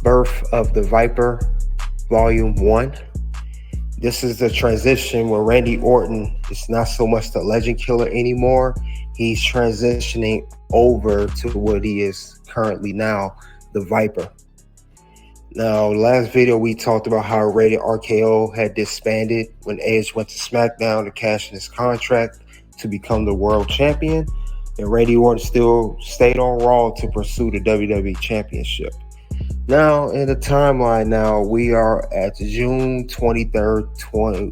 Birth of the Viper, Volume 1. This is the transition where Randy Orton is not so much the legend killer anymore. He's transitioning over to what he is currently now, the Viper. Now, last video we talked about how Rated RKO had disbanded when Edge went to SmackDown to cash in his contract to become the world champion, and Randy Orton still stayed on Raw to pursue the WWE Championship. Now, in the timeline now, we are at June 23rd,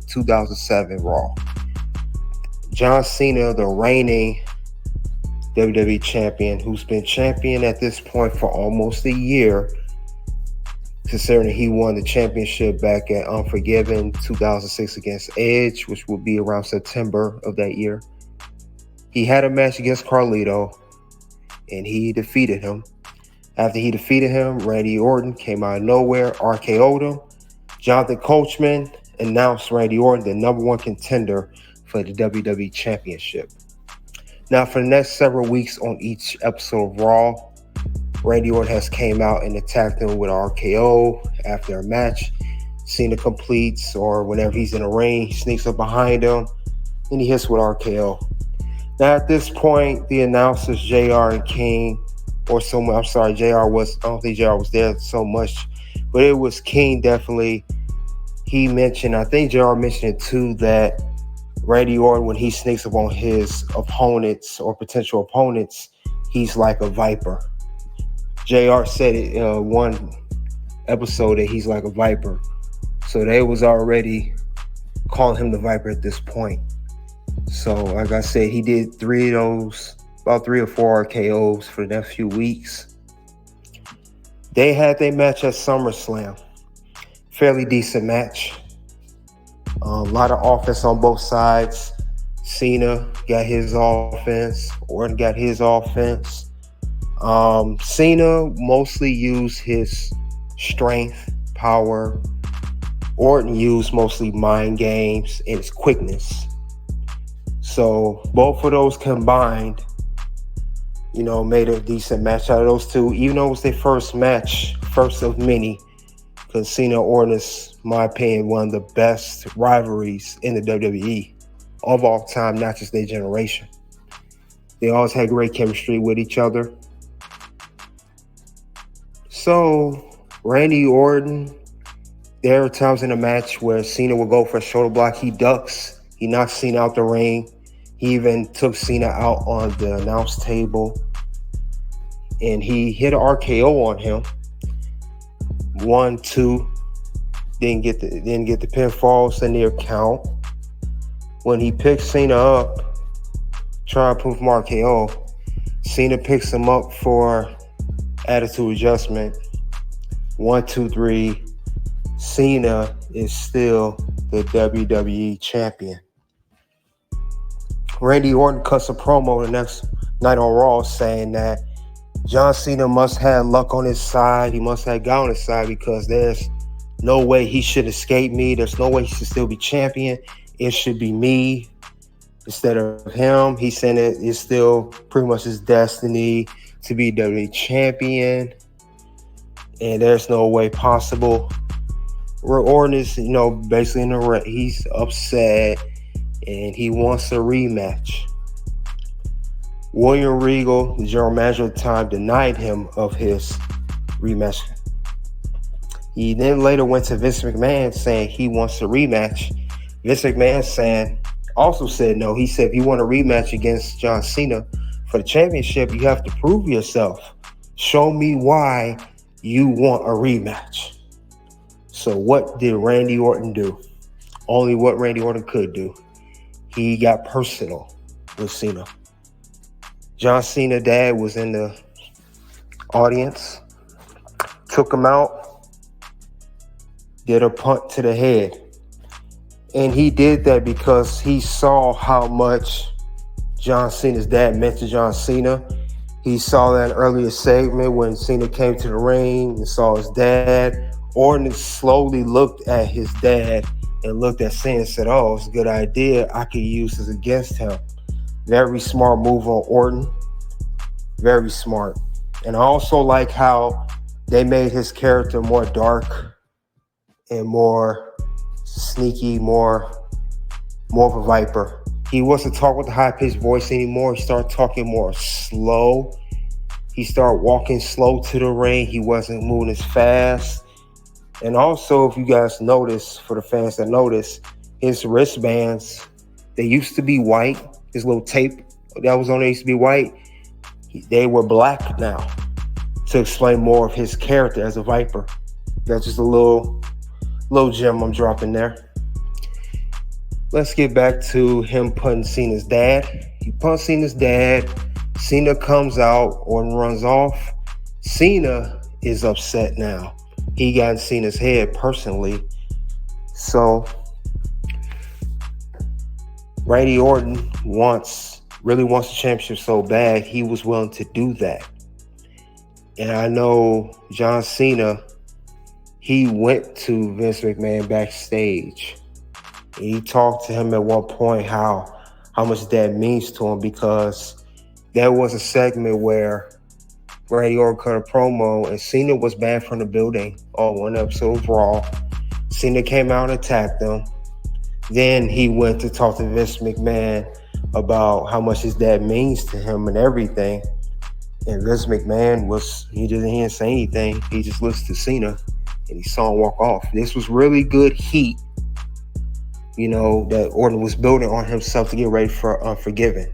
2007 Raw. John Cena, the reigning WWE champion, who's been champion at this point for almost a year, considering he won the championship back at Unforgiven 2006 against Edge, which will be around September of that year. He had a match against Carlito, and he defeated him. After he defeated him, Randy Orton came out of nowhere, RKO'd him. Jonathan Coachman announced Randy Orton the number one contender for the WWE Championship. Now, for the next several weeks on each episode of Raw, Randy Orton has came out and attacked him with RKO after a match. Cena completes, or whenever he's in the ring, he sneaks up behind him and he hits with RKO. Now, at this point, the announcers, JR and King, JR was, I don't think JR was there so much, but it was King definitely. He mentioned, I think JR mentioned it too, that Randy Orton, when he sneaks up on his opponents or potential opponents, he's like a viper. JR said it in one episode that he's like a viper. So they was already calling him the Viper at this point. So like I said, he did about 3 or 4 RKOs for the next few weeks. They had their match at SummerSlam. Fairly decent match. A lot of offense on both sides. Cena got his offense. Orton got his offense. Cena mostly used his strength, power. Orton used mostly mind games and his quickness. So both of those combined, made a decent match out of those two. Even though it was their first match, first of many, because Cena Orton is, in my opinion, one of the best rivalries in the WWE of all time, not just their generation. They always had great chemistry with each other. So, Randy Orton, there are times in the match where Cena will go for a shoulder block. He ducks. He knocks Cena out the ring. He even took Cena out on the announce table. And he hit an RKO on him. 1, 2. Didn't get the pinfalls in the count. When he picks Cena up, trying to prove RKO, Cena picks him up for attitude adjustment. 1, 2, 3. Cena is still the WWE champion. Randy Orton cuts a promo the next night on Raw saying that John Cena must have luck on his side. He must have God on his side because there's no way he should escape me. There's no way he should still be champion. It should be me instead of him. He's saying that it's still pretty much his destiny to be WWE champion. And there's no way possible. Orton is, basically in the ring. He's upset and he wants a rematch. William Regal, the general manager at the time, denied him of his rematch. He then later went to Vince McMahon saying he wants a rematch. Vince McMahon also said no. He said if you want a rematch against John Cena for the championship, you have to prove yourself. Show me why you want a rematch. So what did Randy Orton do? Only what Randy Orton could do. He got personal with Cena. John Cena's dad was in the audience, took him out, did a punt to the head. And he did that because he saw how much John Cena's dad meant to John Cena. He saw that earlier segment when Cena came to the ring and saw his dad. Orton slowly looked at his dad and looked at Cena and said, oh, it's a good idea. I could use this against him. Very smart move on Orton. Very smart. And I also like how They made his character more dark and more sneaky, more of a viper. He wasn't talking with a high-pitched voice anymore. He started talking more slow. He started walking slow to the ring. He wasn't moving as fast. And also, if you guys notice, for the fans that notice, his wristbands, they used to be white. His little tape that was on there used to be white. They were black now, to explain more of his character as a Viper. That's just a little gem I'm dropping there. Let's get back to him punting Cena's dad. He punts Cena's dad. Cena comes out or runs off. Cena is upset now. He got in Cena's head personally. So Randy Orton really wants the championship so bad, he was willing to do that. And I know John Cena, he went to Vince McMahon backstage. And he talked to him at one point how much that means to him, because there was a segment where Randy Orton cut a promo and Cena was banned from the building on one episode of Raw. Cena came out and attacked him. Then he went to talk to Vince McMahon about how much his dad means to him and everything. And Vince McMahon he didn't say anything. He just listened to Cena and he saw him walk off. This was really good heat, that Orton was building on himself to get ready for Unforgiven.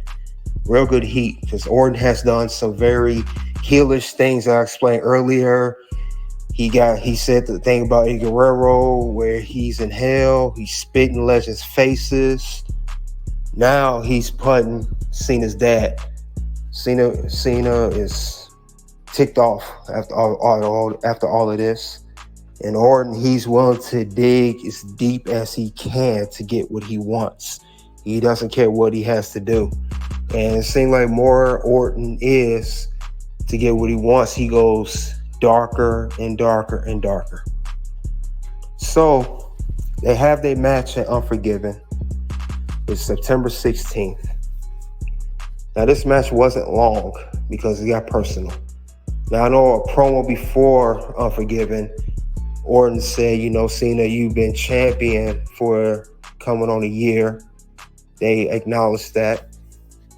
Real good heat, because Orton has done some very heelish things that I explained earlier. He said the thing about Eddie Guerrero where he's in hell, he's spitting legends' faces. Now he's putting Cena's dad. Cena is ticked off after all of this. And Orton, he's willing to dig as deep as he can to get what he wants. He doesn't care what he has to do. And it seems like more Orton is to get what he wants, he goes darker and darker and darker. So they have their match at Unforgiven. It's September 16th. Now this match wasn't long because it got personal. Now I know a promo before Unforgiven, Orton said, Cena, you've been champion for coming on a year. They acknowledged that.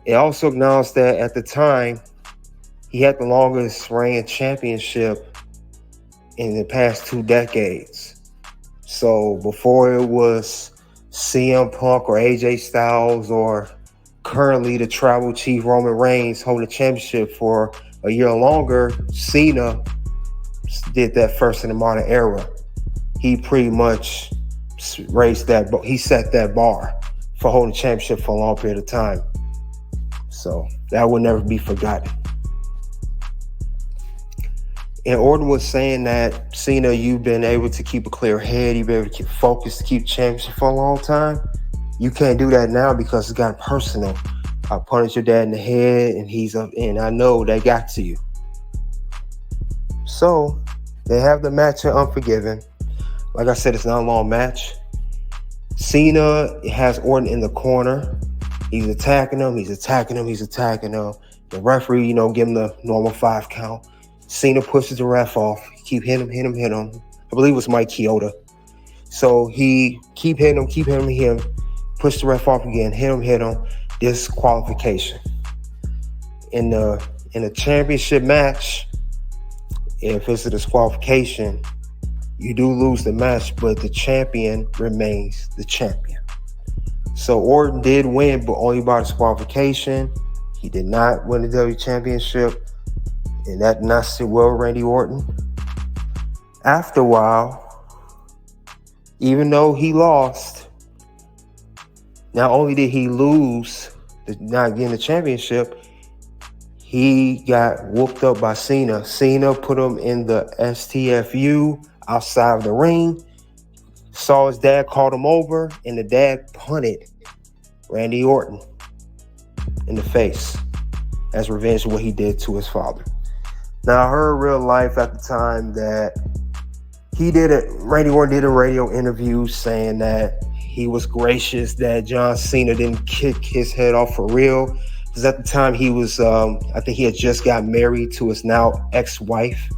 They also acknowledged that at the time, he had the longest reigning championship in the past 2 decades. So before it was CM Punk or AJ Styles or currently the tribal chief Roman Reigns holding the championship for a year longer, Cena did that first in the modern era. He pretty much he set that bar for holding the championship for a long period of time. So that will never be forgotten. And Orton was saying that, Cena, you've been able to keep a clear head. You've been able to keep focused, to keep championship for a long time. You can't do that now because it's gotten personal. I punched your dad in the head and he's up, and I know that got to you. So they have the match at Unforgiven. Like I said, it's not a long match. Cena has Orton in the corner. He's attacking him. The referee, give him the normal 5 count. Cena pushes the ref off. Keep hitting him. I believe it was Mike Chioda. So he keep hitting him. Push the ref off again. Hit him. Disqualification. In a championship match, if it's a disqualification, you do lose the match, but the champion remains the champion. So Orton did win, but only by disqualification. He did not win the W Championship, and that did not sit well with Randy Orton. After a while, even though he lost, not only did he lose, not getting the championship, he got whooped up by Cena. Cena put him in the STFU outside of the ring. Saw his dad, called him over, and the dad punted Randy Orton in the face as revenge for what he did to his father. Now, I heard real life at the time that Randy Orton did a radio interview saying that he was gracious that John Cena didn't kick his head off for real. Because at the time he was, I think he had just got married to his now ex-wife,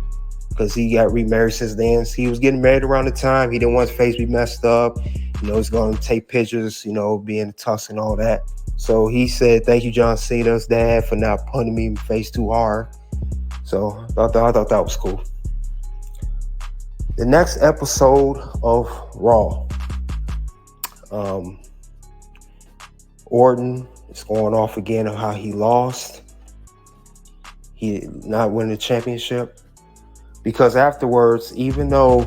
because he got remarried since then. So he was getting married around the time. He didn't want his face to be messed up. He's going to take pictures, being in the tux and all that. So he said, "Thank you, John Cena's dad, for not punting me in the face too hard." So I thought that was cool. The next episode of Raw, Orton is going off again of how he lost. He not winning the championship. Because afterwards, even though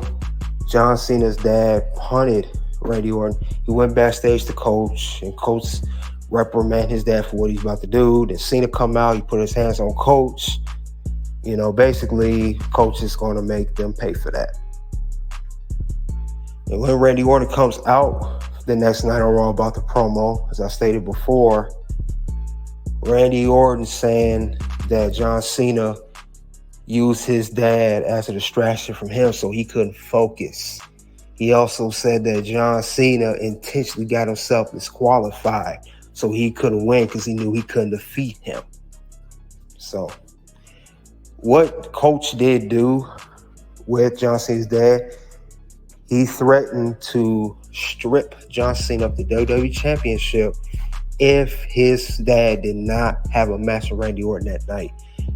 John Cena's dad punted Randy Orton, he went backstage to Coach, and Coach reprimanded his dad for what he's about to do. Then Cena come out, he put his hands on Coach. Basically, Coach is going to make them pay for that. And when Randy Orton comes out the next night on Raw about the promo, as I stated before, Randy Orton saying that John Cena used his dad as a distraction from him so he couldn't focus. He also said that John Cena intentionally got himself disqualified so he couldn't win because he knew he couldn't defeat him. So what Coach did do with John Cena's dad, he threatened to strip John Cena of the WWE Championship if his dad did not have a match with Randy Orton that night.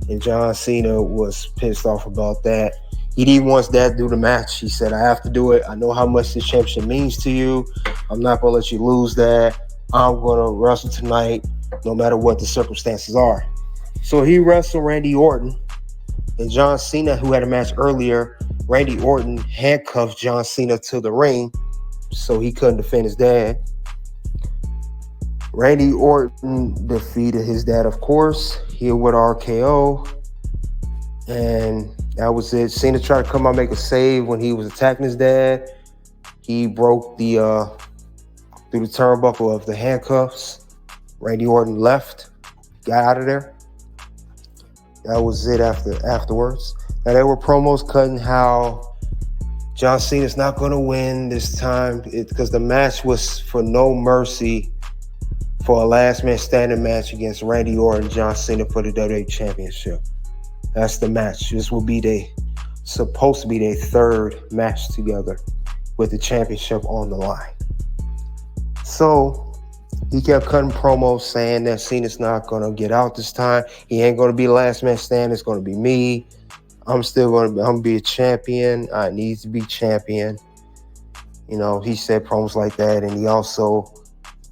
And John Cena was pissed off about that. He didn't want his dad to do the match. He said, "I have to do it. I know how much this championship means to you. I'm not going to let you lose that. I'm going to wrestle tonight no matter what the circumstances are." So he wrestled Randy Orton. And John Cena, who had a match earlier, Randy Orton handcuffed John Cena to the ring so he couldn't defend his dad. Randy Orton defeated his dad, of course. He would RKO. And that was it. Cena tried to come out and make a save when he was attacking his dad. He broke the through the turnbuckle of the handcuffs. Randy Orton left, got out of there. That was it afterwards. Now, there were promos cutting how John Cena's not going to win this time because the match was for No Mercy for a last man standing match against Randy Orton and John Cena for the WWE Championship. That's the match. This will be supposed to be their third match together with the championship on the line. So he kept cutting promos saying that Cena's not going to get out this time. He ain't going to be the last man standing. It's going to be me. I'm going to be a champion. I need to be champion. He said promos like that. And he also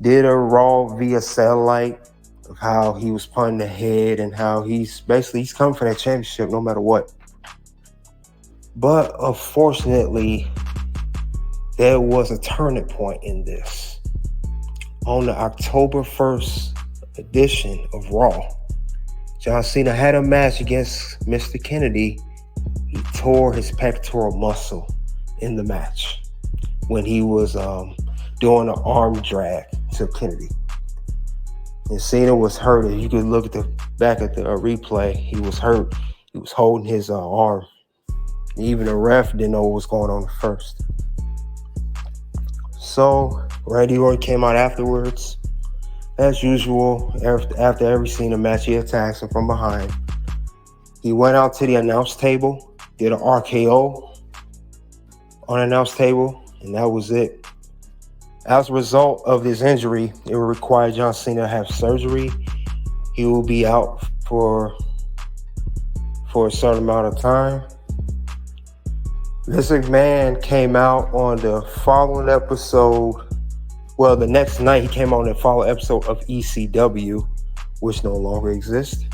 did a Raw via satellite of how he was punting ahead and how he's coming for that championship no matter what. But unfortunately, there was a turning point in this. On the October 1st edition of Raw, John Cena had a match against Mr. Kennedy. He tore his pectoral muscle in the match when he was doing an arm drag to Kennedy. And Cena was hurt. If you could look at the back at the replay, he was hurt. He was holding his arm. Even the ref didn't know what was going on at first. So Randy Orton came out afterwards. As usual, after every Cena match, he attacks him from behind. He went out to the announce table, did an RKO on the announce table, and that was it. As a result of this injury, it will require John Cena to have surgery. He will be out for a certain amount of time. Vince McMahon came out on the following episode. Well, the next night he came on the following episode of ECW, which no longer exists.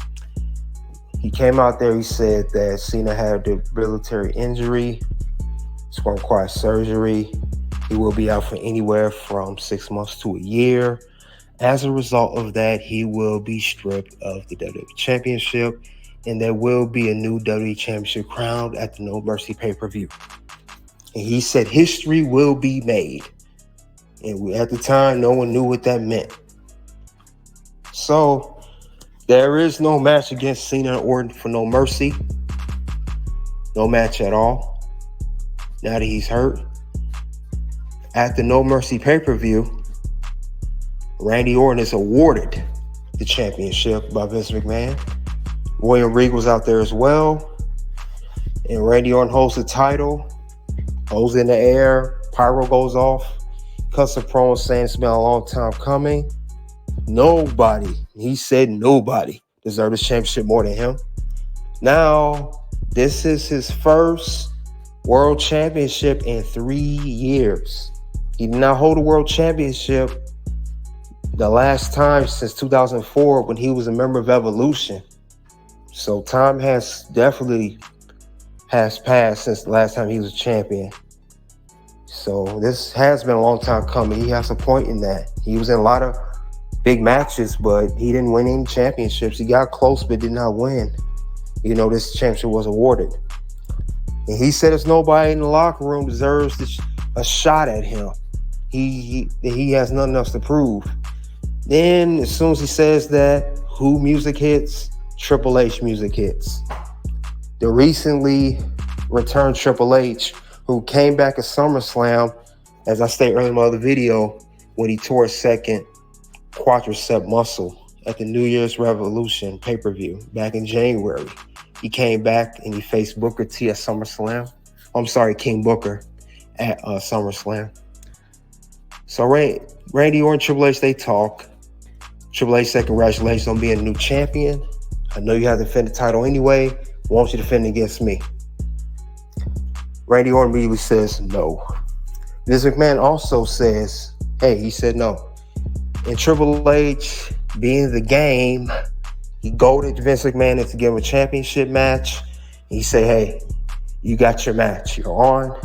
He came out there, he said that Cena had a debilitary injury. It's going to require surgery. He will be out for anywhere from 6 months to a year. As a result of that, he will be stripped of the WWE Championship, and there will be a new WWE Championship crowned at the No Mercy pay-per-view. And he said history will be made. And at the time, no one knew what that meant. So there is no match against Cena and Orton for No Mercy. No match at all. Now that he's hurt. At the No Mercy pay-per-view, Randy Orton is awarded the championship by Vince McMahon. William Regal was out there as well. and Randy Orton holds the title, holds in the air, pyro goes off, cuts a promo saying it's been a long time coming. Nobody, he said nobody deserved this championship more than him. Now, this is his first world championship in 3 years. He did not hold a world championship the last time since 2004 when he was a member of Evolution. So time has definitely passed since the last time he was a champion. So this has been a long time coming. He has a point in that. He was in a lot of big matches, but he didn't win any championships. He got close, but did not win. This championship was awarded. And he said there's nobody in the locker room deserves a shot at him. He has nothing else to prove. Then as soon as he says that, who music hits? Triple H music hits. The recently returned Triple H, who came back at SummerSlam, as I stated earlier in my other video, when he tore his second quadricep muscle at the New Year's Revolution pay-per-view back in January. He came back and he faced Booker T at SummerSlam. I'm sorry, King Booker at SummerSlam. So Randy Orton, Triple H, they talk. Triple H said, congratulations on being a new champion. I know you have to defend the title anyway. Why don't you defend against me? Randy Orton immediately says no. Vince McMahon also says, hey, he said no. And Triple H, being the game, he goaded Vince McMahon into give him a championship match. He said, hey, you got your match. You're on.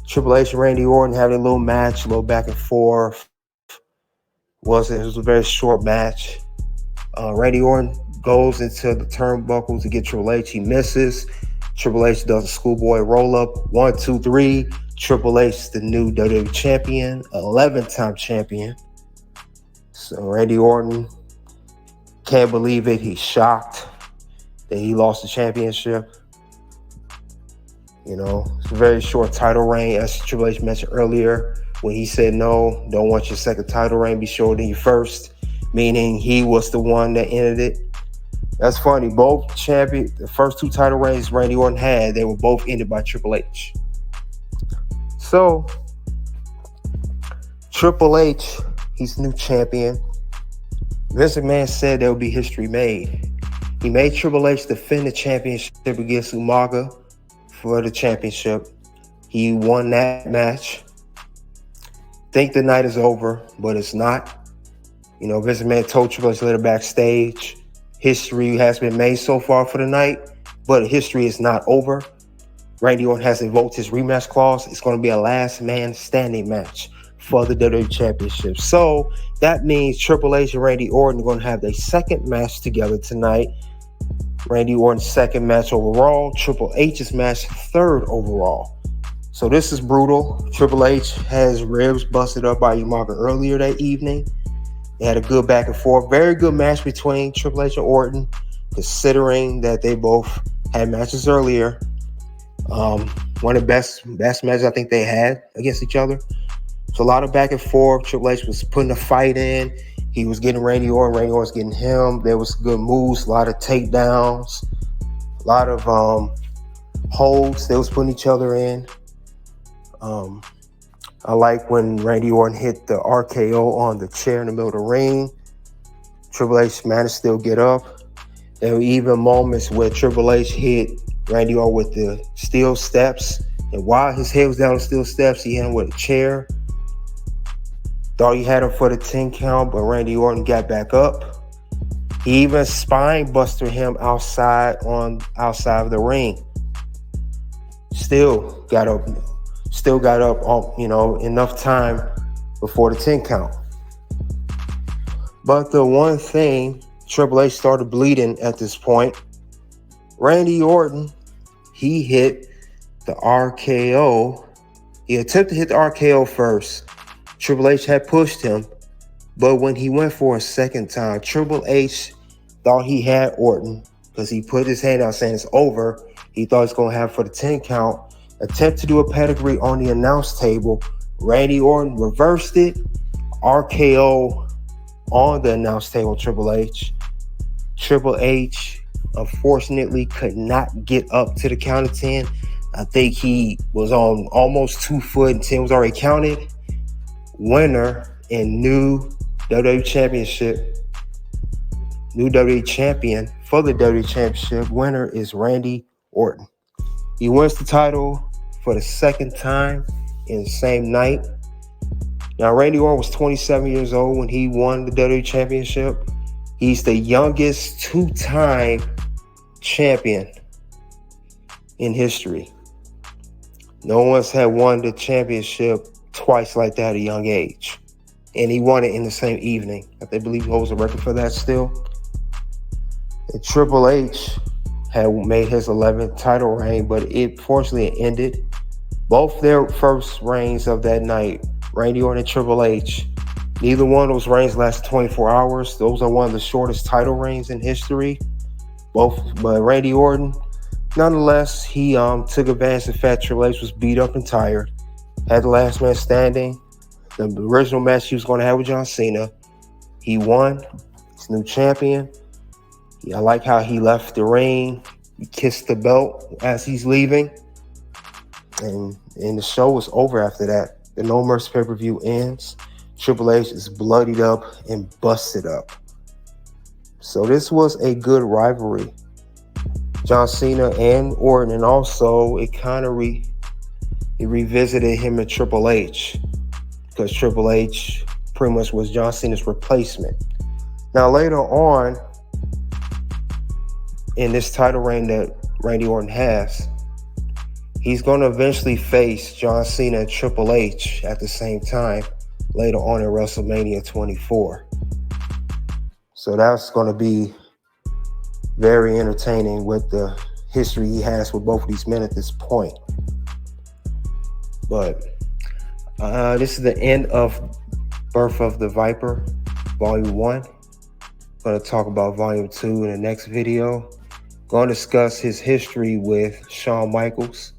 Triple H and Randy Orton having a little match, a little back and forth. It was a very short match. Randy Orton goes into the turnbuckle to get Triple H. He misses. Triple H does a schoolboy roll-up. 1, 2, 3. Triple H, the new WWE champion, 11-time champion. So Randy Orton can't believe it. He's shocked that he lost the championship. It's a very short title reign, as Triple H mentioned earlier, when he said, no, don't want your second title reign be shorter than your first, meaning he was the one that ended it. That's funny. Both the first 2 title reigns Randy Orton had, they were both ended by Triple H. So, Triple H, he's new champion. Vince McMahon said there would be history made. He made Triple H defend the championship against Umaga for the championship. He won that match. Think the night is over, but it's not. Vince McMahon told Triple H later backstage, history has been made so far for the night, but history is not over. Randy Orton has invoked his rematch clause. It's going to be a last man standing match for the WWE Championship. So that means Triple H and Randy Orton are going to have their second match together tonight. Randy Orton's second match overall, Triple H's match third overall. So this is brutal. Triple H has ribs busted up by Umaga earlier that evening. They had a good back and forth. Very good match between Triple H and Orton, considering that they both had matches earlier. One of the best matches I think they had against each other. So a lot of back and forth. Triple H was putting a fight in. He was getting Randy Orton. Randy Orton was getting him. There was good moves, a lot of takedowns, a lot of holds they was putting each other in. I like when Randy Orton hit the RKO on the chair in the middle of the ring. Triple H managed to still get up. There were even moments where Triple H hit Randy Orton with the steel steps. And while his head was down the steel steps, he hit him with a chair. Thought he had him for the 10 count, but Randy Orton got back up. He even spine busted him outside of the ring. Still got up enough time before the 10 count. But the one thing, Triple H started bleeding at this point. Randy Orton, he hit the RKO. He attempted to hit the RKO first. Triple H had pushed him, but when he went for a second time, Triple H thought he had Orton because he put his hand out saying it's over. He thought he was going to have for the 10 count. Attempt to do a pedigree on the announce table. Randy Orton reversed it. RKO on the announce table, Triple H. Triple H unfortunately could not get up to the count of 10. I think he was on almost 2 foot and 10 was already counted. Winner and new WWE Championship, new WWE Champion for the WWE Championship. Winner is Randy Orton. He wins the title for the second time in the same night. Now, Randy Orton was 27 years old when he won the WWE Championship. He's the youngest two-time champion in history. No one's had won the championship twice like that at a young age. And he won it in the same evening. I believe he holds a record for that still. And Triple H had made his 11th title reign, but it fortunately ended. Both their first reigns of that night, Randy Orton and Triple H, neither one of those reigns lasted 24 hours. Those are one of the shortest title reigns in history. But Randy Orton, nonetheless, he took advantage of the fact Triple H was beat up and tired. Had the last man standing. The original match he was going to have with John Cena. He won. He's new champion. I like how he left the ring. He kissed the belt as he's leaving. And the show was over after that. The No Mercy pay-per-view ends. Triple H is bloodied up and busted up. So this was a good rivalry. John Cena and Orton, and also it kind of revisited him and Triple H, because Triple H pretty much was John Cena's replacement. Now later on in this title reign that Randy Orton has, he's going to eventually face John Cena and Triple H at the same time later on in WrestleMania 24. So that's going to be very entertaining with the history he has with both of these men at this point. But this is the end of Birth of the Viper, Volume 1. I'm going to talk about Volume 2 in the next video. Going to discuss his history with Shawn Michaels